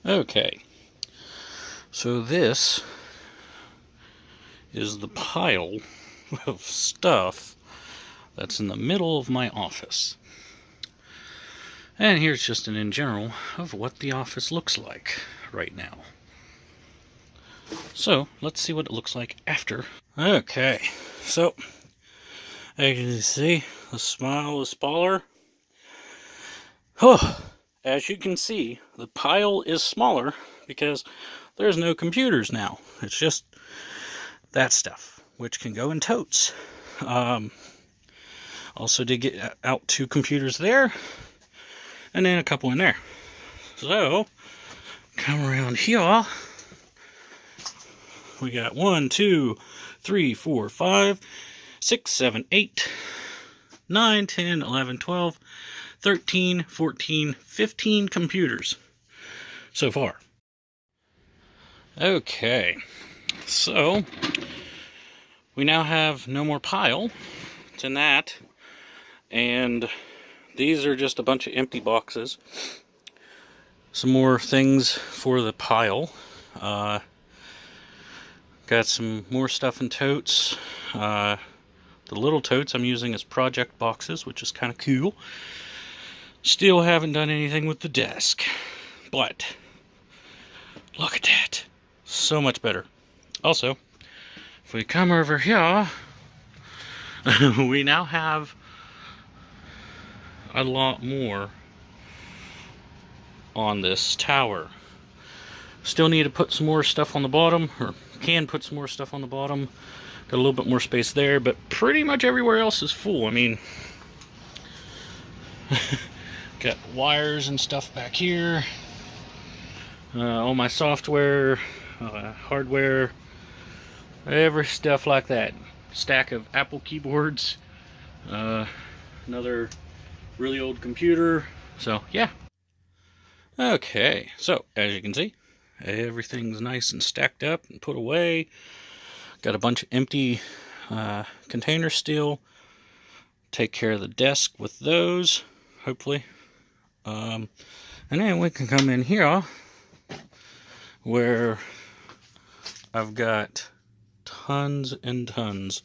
Okay, so this is the pile of stuff that's in the middle of my office. And here's just an in general of what the office looks like right now. So, let's see what it looks like after. Okay, so, as you can see, the smile is smaller. Oh, as you can see, the pile is smaller because there's no computers now. It's just that stuff, which can go in totes. Also did get out 2 computers there, and then a couple in there. So, come around here. We got 1, 2, 3, 4, 5, 6, 7, 8, 9, 10, 11, 12, 13, 14, 15 computers so far. Okay, so we now have no more pile to that, and these are just a bunch of empty boxes. Some more things for the pile. Got some more stuff in totes. The little totes I'm using as project boxes, which is kind of cool. Still haven't done anything with the desk, but look at that. So much better. Also, if we come over here, we now have a lot more on this tower. Still need to put some more stuff on the bottom, or can put some more stuff on the bottom. Got a little bit more space there, but pretty much everywhere else is full. I mean, got wires and stuff back here. All my software, hardware, every stuff like that. Stack of Apple keyboards. Another really old computer. So, yeah. Okay, so as you can see, everything's nice and stacked up and put away. Got a bunch of empty containers still. Take care of the desk with those, hopefully. And then we can come in here where I've got tons and tons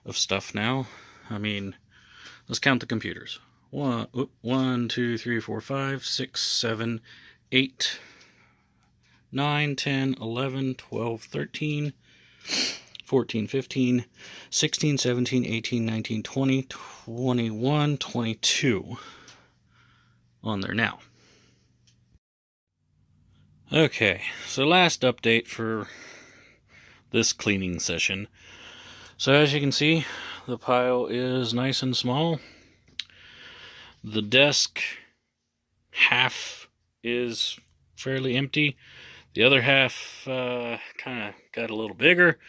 of stuff now. I mean, let's count the computers. 1, 2, 3, 4, 5, 6, 7, 8, 9, 10, 11, 12, 13, 14, 15, 16, 17, 18, 19, 20, 21, 22 on there now. Okay, so last update for this cleaning session. So as you can see, the pile is nice and small. The desk half is fairly empty. The other half kind of got a little bigger.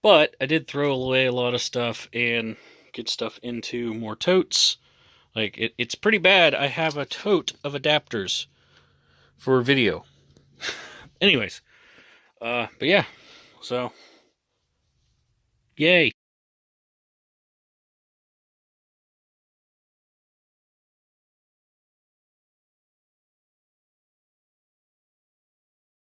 But I did throw away a lot of stuff and get stuff into more totes. Like, it's pretty bad. I have a tote of adapters for video. Anyways, but yeah, so, yay.